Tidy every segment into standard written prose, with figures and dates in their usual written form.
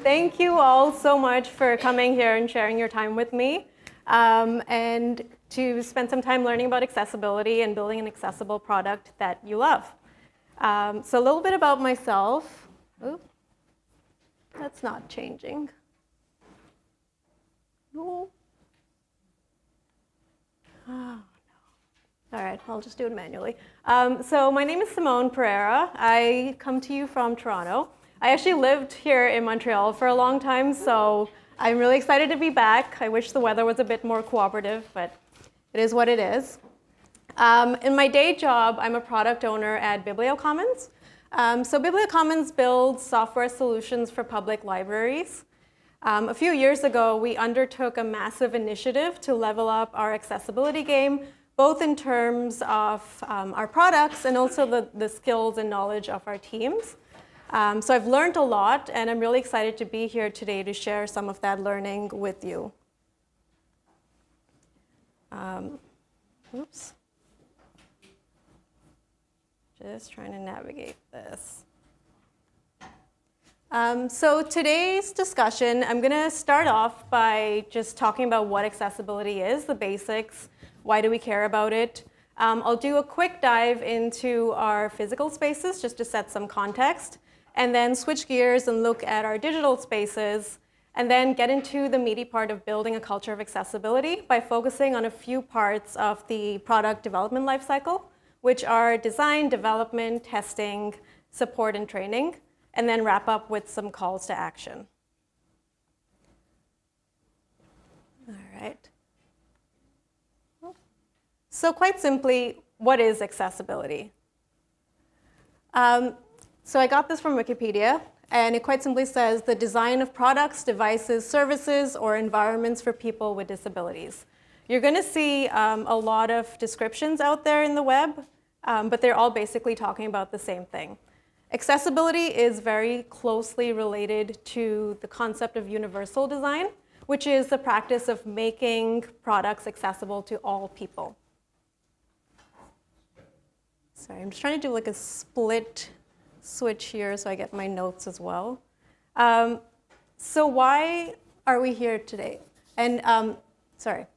Thank you all so much for coming here and sharing your time with me, and to spend some time learning about accessibility and building an accessible product that you love. So a little bit about myself. Ooh, that's not changing. No. Oh, no. All right, I'll just do it manually. So my name is Simone Pereira. I come to you from Toronto. I actually lived here in Montreal for a long time, so I'm really excited to be back. I wish the weather was a bit more cooperative, but it is what it is. In my day job, I'm a product owner at BiblioCommons. So BiblioCommons builds software solutions for public libraries. A few years ago, we undertook a massive initiative to level up our accessibility game, both in terms of our products and also the skills and knowledge of our teams. So I've learned a lot, and I'm really excited to be here today to share some of that learning with you. Oops. Just trying to navigate this. So today's discussion, I'm going to start off by just talking about what accessibility is, the basics, why do we care about it. I'll do a quick dive into our physical spaces just to set some context, and then switch gears and look at our digital spaces, and then get into the meaty part of building a culture of accessibility by focusing on a few parts of the product development lifecycle, which are design, development, testing, support, and training, and then wrap up with some calls to action. All right. So quite simply, what is accessibility? So I got this from Wikipedia, and it quite simply says the design of products, devices, services, or environments for people with disabilities. You're going to see a lot of descriptions out there in the web, but they're all basically talking about the same thing. Accessibility is very closely related to the concept of universal design, which is the practice of making products accessible to all people. Sorry, I'm just trying to do like a split switch here so I get my notes as well. So why are we here today? And sorry,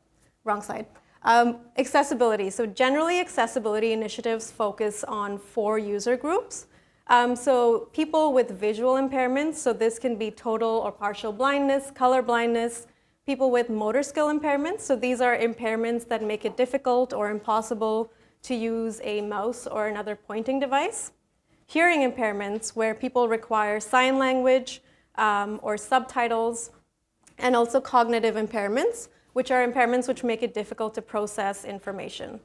wrong slide. Accessibility. So generally, accessibility initiatives focus on 4 user groups. So people with visual impairments, so this can be total or partial blindness, color blindness, people with motor skill impairments, so these are impairments that make it difficult or impossible to use a mouse or another pointing device. Hearing impairments, where people require sign language or subtitles, and also cognitive impairments, which are impairments which make it difficult to process information.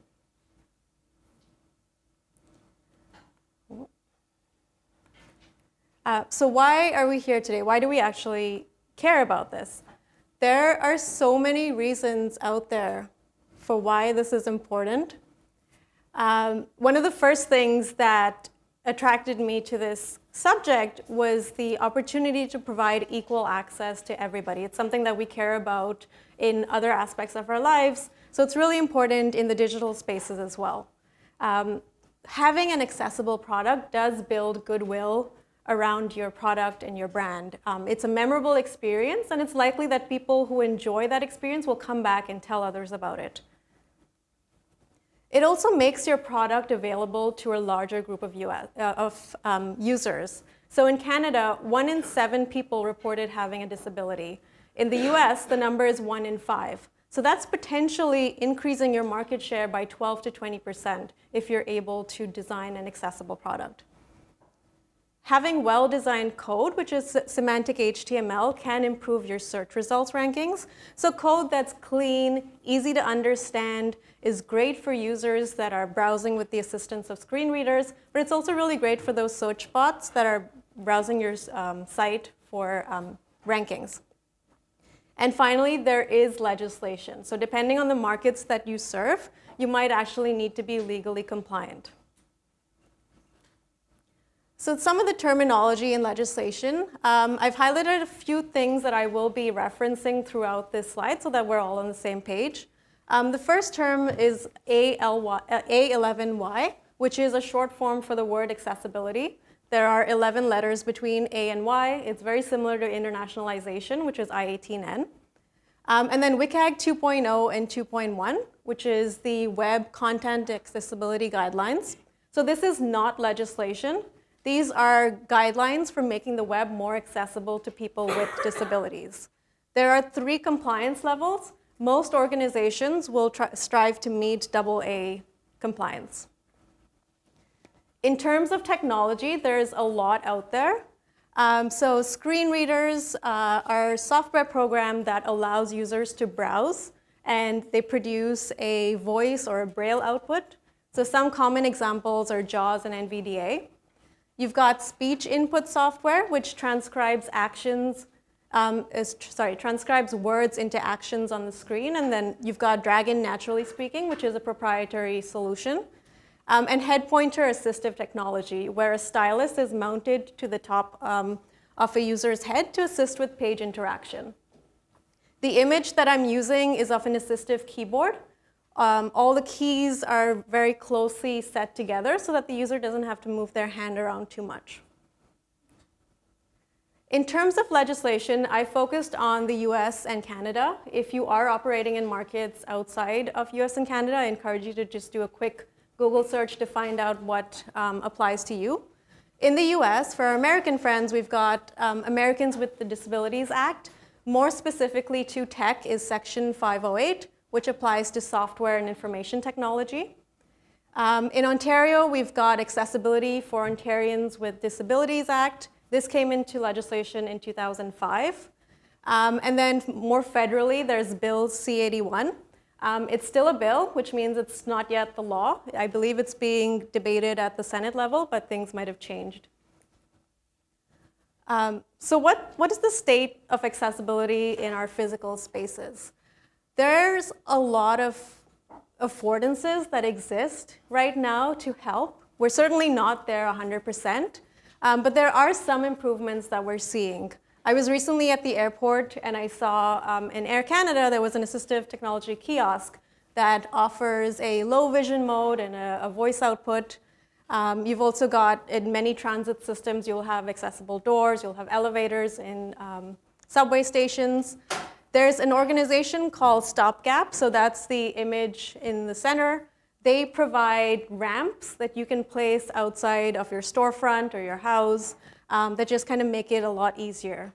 So why are we here today? Why do we actually care about this? There are so many reasons out there for why this is important. One of the first things that attracted me to this subject was the opportunity to provide equal access to everybody. It's something that we care about in other aspects of our lives, so it's really important in the digital spaces as well. Having an accessible product does build goodwill around your product and your brand. It's a memorable experience, and it's likely that people who enjoy that experience will come back and tell others about it. It also makes your product available to a larger group of users. So in Canada, 1 in 7 people reported having a disability. In the US, the number is 1 in 5. So that's potentially increasing your market share by 12 to 20% if you're able to design an accessible product. Having well-designed code, which is semantic HTML, can improve your search results rankings. So code that's clean, easy to understand, is great for users that are browsing with the assistance of screen readers, but it's also really great for those search bots that are browsing your site for rankings. And finally, there is legislation. So depending on the markets that you serve, you might actually need to be legally compliant. So some of the terminology in legislation, I've highlighted a few things that I will be referencing throughout this slide so that we're all on the same page. The first term is A11Y, which is a short form for the word accessibility. There are 11 letters between A and Y. It's very similar to internationalization, which is I-18N. And then WCAG 2.0 and 2.1, which is the Web Content Accessibility Guidelines. So this is not legislation. These are guidelines for making the web more accessible to people with disabilities. There are 3 compliance levels. Most organizations will strive to meet AA compliance. In terms of technology, there's a lot out there. So screen readers are a software program that allows users to browse, and they produce a voice or a braille output. So some common examples are JAWS and NVDA. You've got speech input software, which transcribes transcribes words into actions on the screen. And then you've got Dragon Naturally Speaking, which is a proprietary solution. And head pointer assistive technology, where a stylus is mounted to the top of a user's head to assist with page interaction. The image that I'm using is of an assistive keyboard. All the keys are very closely set together so that the user doesn't have to move their hand around too much. In terms of legislation, I focused on the US and Canada. If you are operating in markets outside of US and Canada, I encourage you to just do a quick Google search to find out what applies to you. In the US, for our American friends, we've got Americans with the Disabilities Act. More specifically to tech is Section 508, which applies to software and information technology. In Ontario, we've got Accessibility for Ontarians with Disabilities Act. This came into legislation in 2005. And then more federally, there's Bill C-81. It's still a bill, which means it's not yet the law. I believe it's being debated at the Senate level, but things might have changed. So what is the state of accessibility in our physical spaces? There's a lot of affordances that exist right now to help. We're certainly not there 100%, but there are some improvements that we're seeing. I was recently at the airport and I saw in Air Canada there was an assistive technology kiosk that offers a low vision mode and a voice output. You've also got, in many transit systems, you'll have accessible doors, you'll have elevators in subway stations. There's an organization called Stopgap, so that's the image in the center. They provide ramps that you can place outside of your storefront or your house that just kind of make it a lot easier.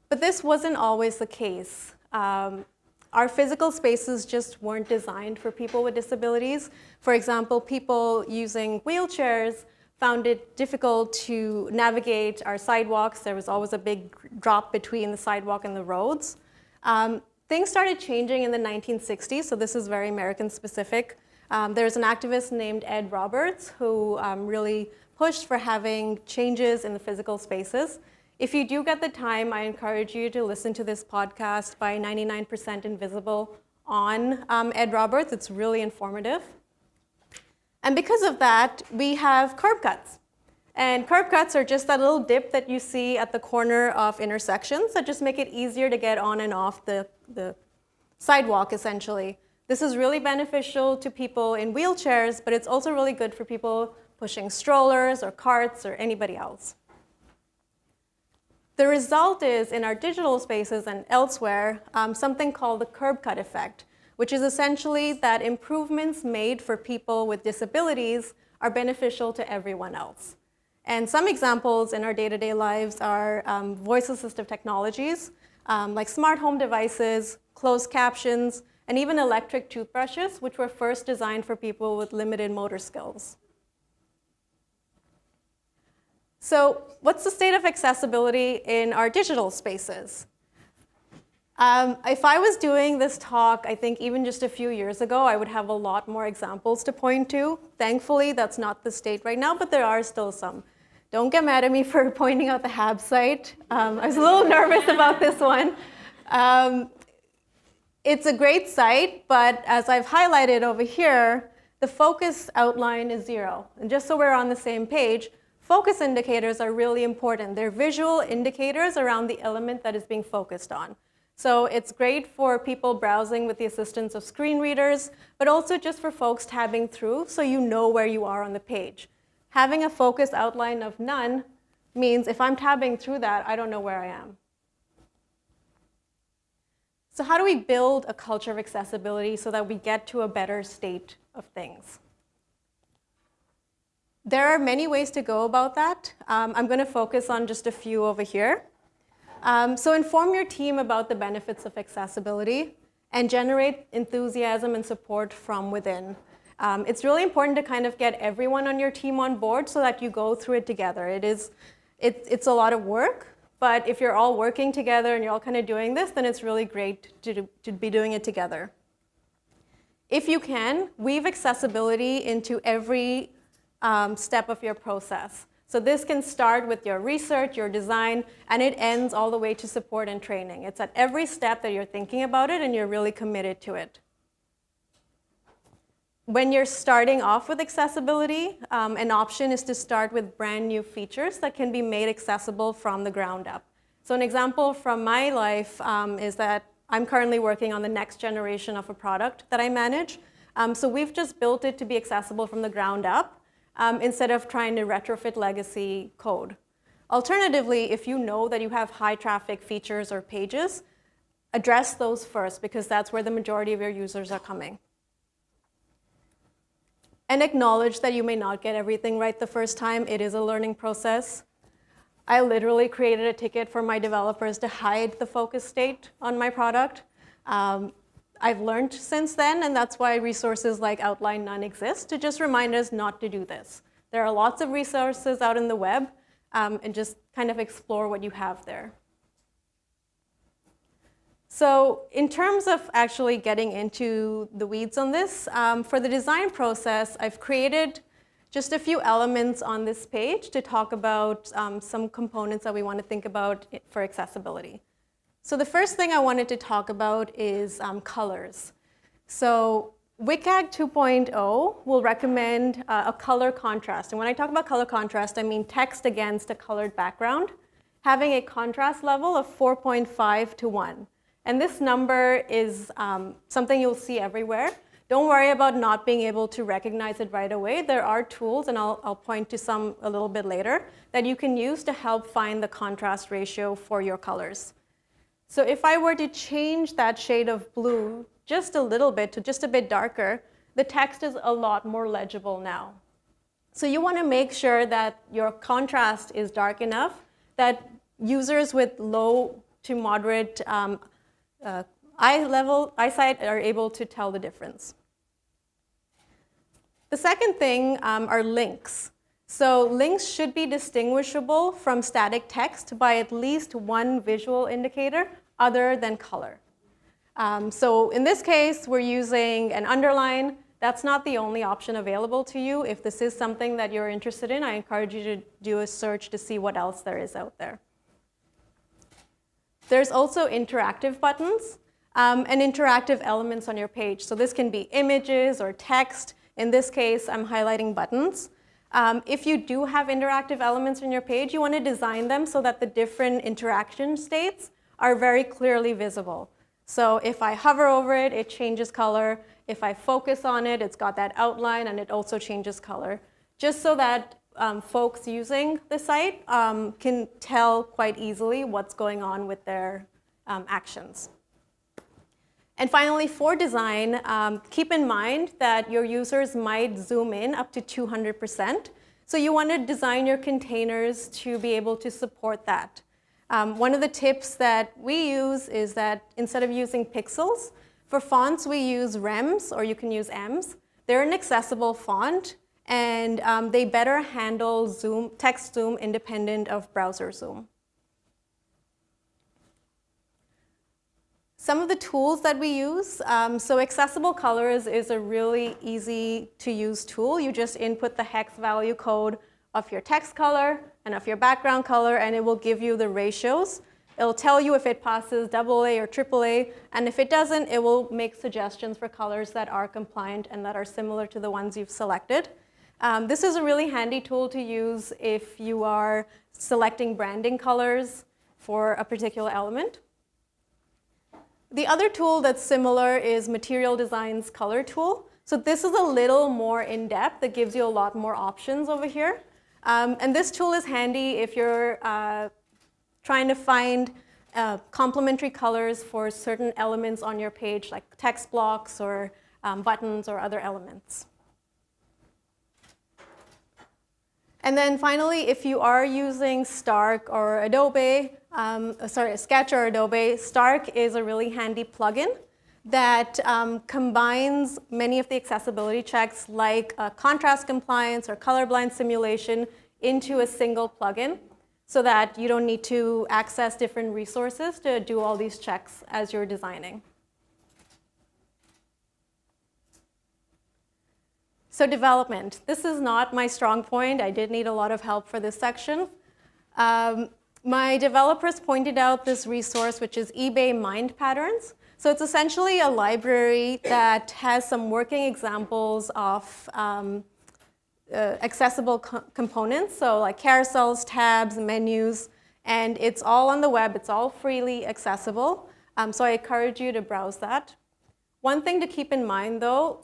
But this wasn't always the case. Our physical spaces just weren't designed for people with disabilities. For example, people using wheelchairs found it difficult to navigate our sidewalks. There was always a big drop between the sidewalk and the roads. Things started changing in the 1960s, so this is very American specific. There's an activist named Ed Roberts who really pushed for having changes in the physical spaces. If you do get the time, I encourage you to listen to this podcast by 99% Invisible on Ed Roberts. It's really informative. And because of that, we have curb cuts. And curb cuts are just that little dip that you see at the corner of intersections that just make it easier to get on and off the sidewalk, essentially. This is really beneficial to people in wheelchairs, but it's also really good for people pushing strollers or carts or anybody else. The result is, in our digital spaces and elsewhere, something called the curb cut effect, which is essentially that improvements made for people with disabilities are beneficial to everyone else. And some examples in our day-to-day lives are voice assistive technologies, like smart home devices, closed captions, and even electric toothbrushes, which were first designed for people with limited motor skills. So what's the state of accessibility in our digital spaces? If I was doing this talk, I think even just a few years ago, I would have a lot more examples to point to. Thankfully, that's not the state right now, but there are still some. Don't get mad at me for pointing out the HAB site. I was a little nervous about this one. It's a great site, but as I've highlighted over here, the focus outline is 0. And just so we're on the same page, focus indicators are really important. They're visual indicators around the element that is being focused on. So it's great for people browsing with the assistance of screen readers, but also just for folks tabbing through so you know where you are on the page. Having a focused outline of none means if I'm tabbing through that, I don't know where I am. So how do we build a culture of accessibility so that we get to a better state of things? There are many ways to go about that. I'm going to focus on just a few over here. So inform your team about the benefits of accessibility and generate enthusiasm and support from within. It's really important to kind of get everyone on your team on board so that you go through it together. It's a lot of work, but if you're all working together and you're all kind of doing this, then it's really great to be doing it together. If you can, weave accessibility into every step of your process. So this can start with your research, your design, and it ends all the way to support and training. It's at every step that you're thinking about it and you're really committed to it. When you're starting off with accessibility, an option is to start with brand new features that can be made accessible from the ground up. So an example from my life is that I'm currently working on the next generation of a product that I manage. So we've just built it to be accessible from the ground up instead of trying to retrofit legacy code. Alternatively, if you know that you have high traffic features or pages, address those first because that's where the majority of your users are coming. And acknowledge that you may not get everything right the first time. It is a learning process. I literally created a ticket for my developers to hide the focus state on my product. I've learned since then, and that's why resources like Outline None exist, to just remind us not to do this. There are lots of resources out in the web, and just kind of explore what you have there. So in terms of actually getting into the weeds on this, for the design process, I've created just a few elements on this page to talk about some components that we want to think about for accessibility. So the first thing I wanted to talk about is colors. So WCAG 2.0 will recommend a color contrast. And when I talk about color contrast, I mean text against a colored background, having a contrast level of 4.5 to 1. And this number is something you'll see everywhere. Don't worry about not being able to recognize it right away. There are tools, and I'll point to some a little bit later, that you can use to help find the contrast ratio for your colors. So if I were to change that shade of blue just a little bit to just a bit darker, the text is a lot more legible now. So you want to make sure that your contrast is dark enough that users with low to moderate eyesight are able to tell the difference. The second thing are links. So links should be distinguishable from static text by at least one visual indicator other than color. So in this case, we're using an underline. That's not the only option available to you. If this is something that you're interested in, I encourage you to do a search to see what else there is out there. There's also interactive buttons and interactive elements on your page. So this can be images or text. In this case, I'm highlighting buttons. If you do have interactive elements on your page, you want to design them so that the different interaction states are very clearly visible. So if I hover over it, it changes color. If I focus on it, it's got that outline and it also changes color. Just so that folks using the site can tell quite easily what's going on with their actions. And finally, for design, keep in mind that your users might zoom in up to 200%. So you want to design your containers to be able to support that. One of the tips that we use is that instead of using pixels, for fonts we use rems, or you can use ems. They're an accessible font, and they better handle text zoom independent of browser zoom. Some of the tools that we use, so Accessible Colors is a really easy to use tool. You just input the hex value code of your text color and of your background color, and it will give you the ratios. It'll tell you if it passes AA or AAA, and if it doesn't, it will make suggestions for colors that are compliant and that are similar to the ones you've selected. This is a really handy tool to use if you are selecting branding colors for a particular element. The other tool that's similar is Material Design's color tool. So this is a little more in-depth. That gives you a lot more options over here. And this tool is handy if you're trying to find complementary colors for certain elements on your page, like text blocks or buttons or other elements. And then finally, if you are using Stark or Adobe, Sketch or Adobe, Stark is a really handy plugin that combines many of the accessibility checks like contrast compliance or colorblind simulation into a single plugin so that you don't need to access different resources to do all these checks as you're designing. So development. This is not my strong point. I did need a lot of help for this section. My developers pointed out this resource, which is eBay Mind Patterns. So it's essentially a library that has some working examples of accessible components, so like carousels, tabs, menus, and it's all on the web. It's all freely accessible. So I encourage you to browse that. One thing to keep in mind, though,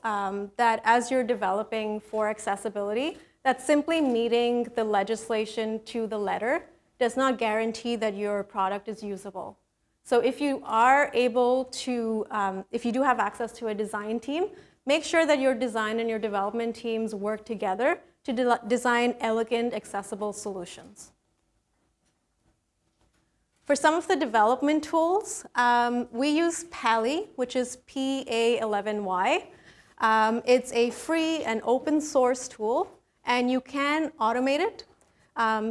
that as you're developing for accessibility, that simply meeting the legislation to the letter does not guarantee that your product is usable. So if you are able to, if you do have access to a design team, make sure that your design and your development teams work together to design elegant, accessible solutions. For some of the development tools, we use Pally, which is PA11Y. It's a free and open source tool, and you can automate it.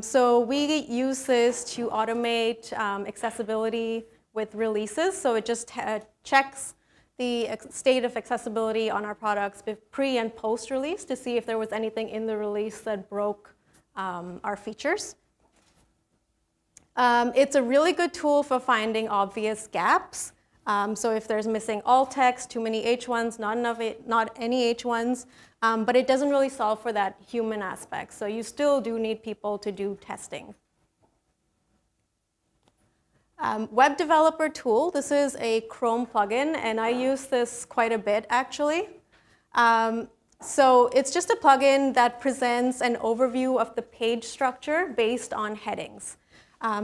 So we use this to automate accessibility with releases. So it just checks the state of accessibility on our products pre and post release to see if there was anything in the release that broke our features. It's a really good tool for finding obvious gaps. So if there's missing alt text, too many H1s, not any H1s, but it doesn't really solve for that human aspect. So you still do need people to do testing. Web developer tool, this is a Chrome plugin, and I use this quite a bit, actually. So it's just a plugin that presents an overview of the page structure based on headings.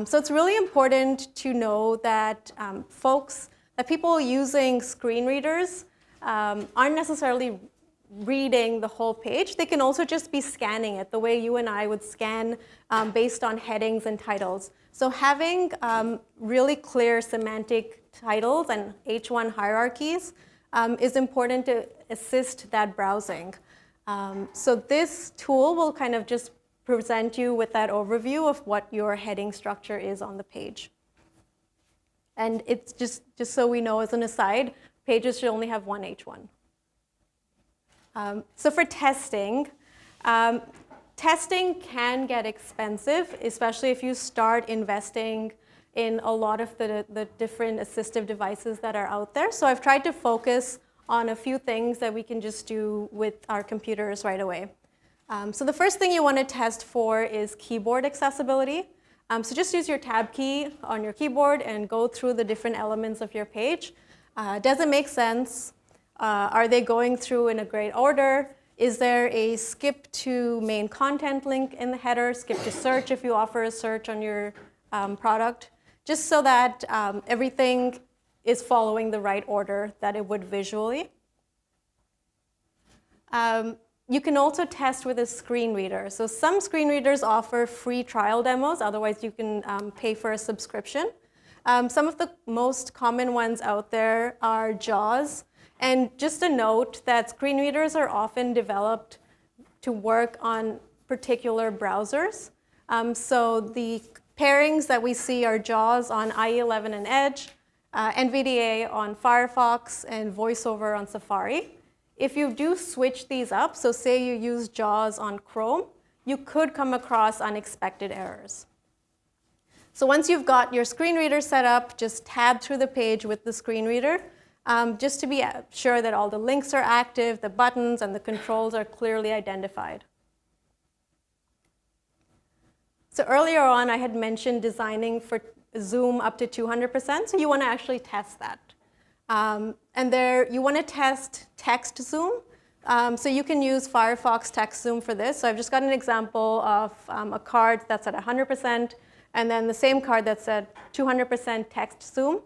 So it's really important to know that people using screen readers aren't necessarily reading the whole page. They can also just be scanning it the way you and I would scan based on headings and titles. So having really clear semantic titles and H1 hierarchies is important to assist that browsing. So this tool will kind of just present you with that overview of what your heading structure is on the page. And it's just so we know, as an aside, pages should only have one H1. So for testing, testing can get expensive, especially if you start investing in a lot of the different assistive devices that are out there. So I've tried to focus on a few things that we can just do with our computers right away. So the first thing you want to test for is keyboard accessibility. So just use your tab key on your keyboard and go through the different elements of your page. Does it make sense? Are they going through in a great order? Is there a skip to main content link in the header? Skip to search if you offer a search on your product? Just so that everything is following the right order that it would visually. You can also test with a screen reader. So some screen readers offer free trial demos. Otherwise, you can pay for a subscription. Some of the most common ones out there are JAWS. And just a note that screen readers are often developed to work on particular browsers. So the pairings that we see are JAWS on IE11 and Edge, NVDA on Firefox, and VoiceOver on Safari. If you do switch these up, so say you use JAWS on Chrome, you could come across unexpected errors. So once you've got your screen reader set up, just tab through the page with the screen reader, just to be sure that all the links are active, the buttons and the controls are clearly identified. So earlier on, I had mentioned designing for zoom up to 200%, so you want to actually test that. And there, you want to test text zoom, So you can use Firefox Text Zoom for this. So I've just got an example of a card that's at 100%, and then the same card that's at 200% text zoom.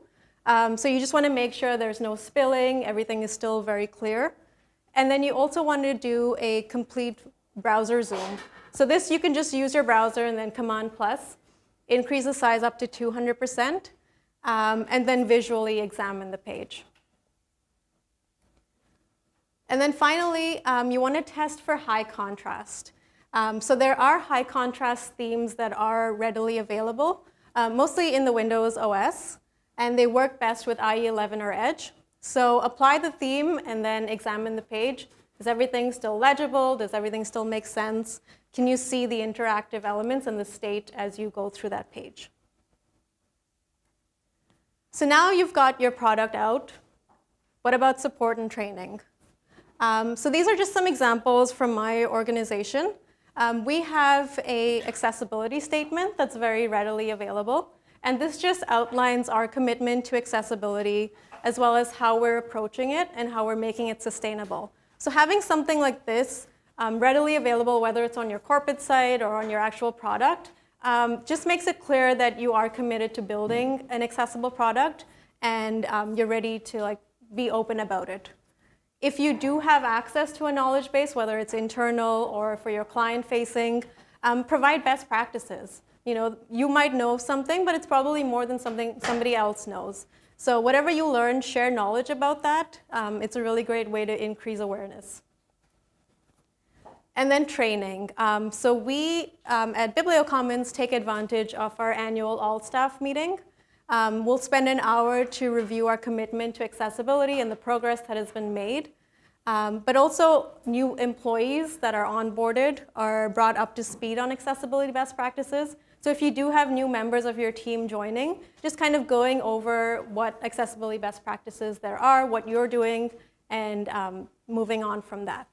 So you just want to make sure there's no spilling, everything is still very clear. And then you also want to do a complete browser zoom. So this, you can just use your browser and then Command+, increase the size up to 200%, and then visually examine the page. And then finally, you want to test for high contrast. So there are high contrast themes that are readily available, mostly in the Windows OS, and they work best with IE 11 or Edge. So apply the theme and then examine the page. Is everything still legible? Does everything still make sense? Can you see the interactive elements and the state as you go through that page? So now you've got your product out. What about support and training? So these are just some examples from my organization. We have an accessibility statement that's very readily available. And this just outlines our commitment to accessibility, as well as how we're approaching it and how we're making it sustainable. So having something like this readily available, whether it's on your corporate site or on your actual product, just makes it clear that you are committed to building an accessible product, and you're ready to be open about it. If you do have access to a knowledge base, whether it's internal or for your client-facing, provide best practices. You might know something, but it's probably more than something somebody else knows. So whatever you learn, share knowledge about that. It's a really great way to increase awareness. And then training. So we at BiblioCommons take advantage of our annual all-staff meeting. We'll spend an hour to review our commitment to accessibility and the progress that has been made. But also, new employees that are onboarded are brought up to speed on accessibility best practices. So if you do have new members of your team joining, just kind of going over what accessibility best practices there are, what you're doing, and moving on from that.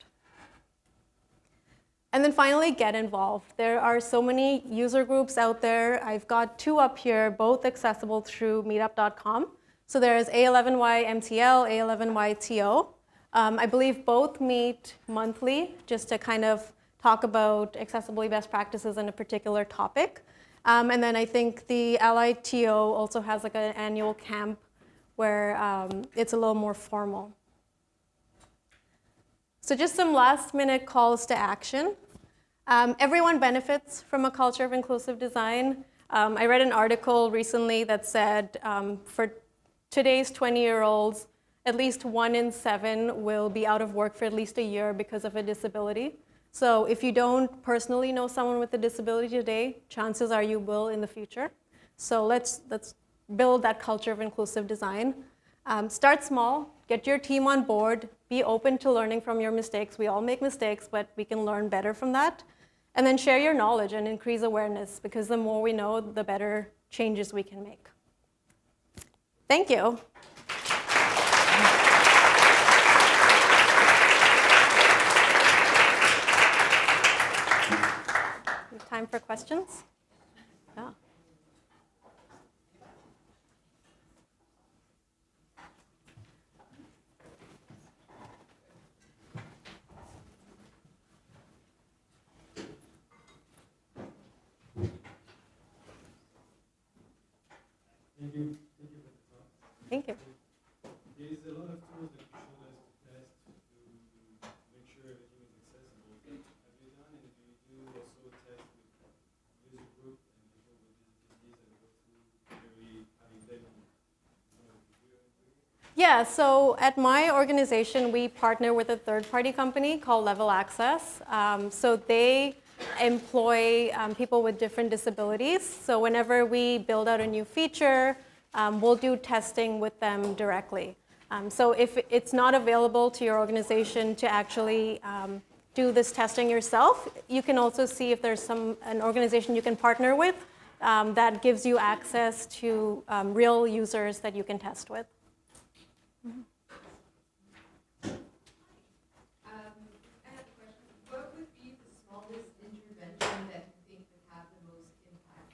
And then finally, get involved. There are so many user groups out there. I've got 2 up here, both accessible through meetup.com. So there's A11Y MTL, A11Y TO. I believe both meet monthly just to kind of talk about accessibility best practices in a particular topic. And then I think the Allied TO also has an annual camp where it's a little more formal. So just some last minute calls to action. Everyone benefits from a culture of inclusive design. I read an article recently that said for today's 20-year-olds, at least 1 in 7 will be out of work for at least a year because of a disability. So if you don't personally know someone with a disability today, chances are you will in the future. So let's build that culture of inclusive design. Start small, get your team on board, be open to learning from your mistakes. We all make mistakes, but we can learn better from that. And then share your knowledge and increase awareness, because the more we know, the better changes we can make. Thank you. Time for questions? Yeah. Thank you. There is a lot of tools that you showed us to test to make sure everything is accessible. Have you done, and do you do also a test with user group and people with disabilities and go through really having them on the computer? Yeah, so at my organization, we partner with a third-party company called Level Access. So they employ people with different disabilities. So whenever we build out a new feature, we'll do testing with them directly. So if it's not available to your organization to actually do this testing yourself, you can also see if there's an organization you can partner with that gives you access to real users that you can test with. Mm-hmm. I have a question. What would be the smallest intervention that you think would have the most impact?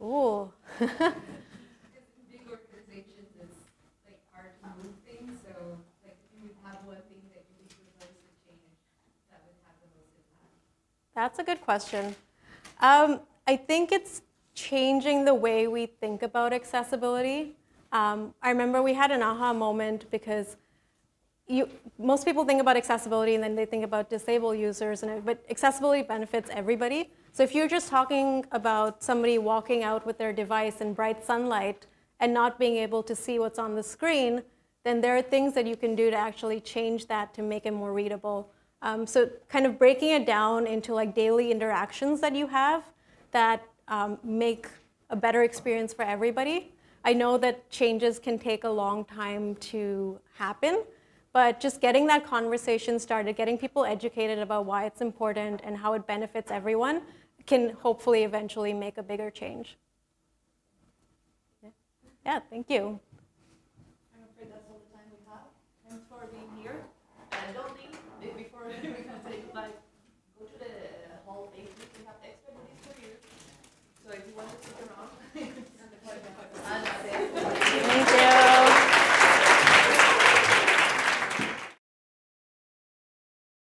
Ooh. Because in big organizations, it's hard to move things. So if you would have one thing that you would replace with That's a good question. I think it's changing the way we think about accessibility. I remember we had an aha moment because most people think about accessibility and then they think about disabled users, but accessibility benefits everybody. So if you're just talking about somebody walking out with their device in bright sunlight and not being able to see what's on the screen, then there are things that you can do to actually change that to make it more readable. So kind of breaking it down into like daily interactions that you have that make a better experience for everybody. I know that changes can take a long time to happen, but just getting that conversation started, getting people educated about why it's important and how it benefits everyone can hopefully eventually make a bigger change. Yeah, thank you. I'm afraid that's all the time we have. Thanks for being here. Don't leave before we can say goodbye. Go to the hall basement. We have extra goodies for you. So if you want to stick around,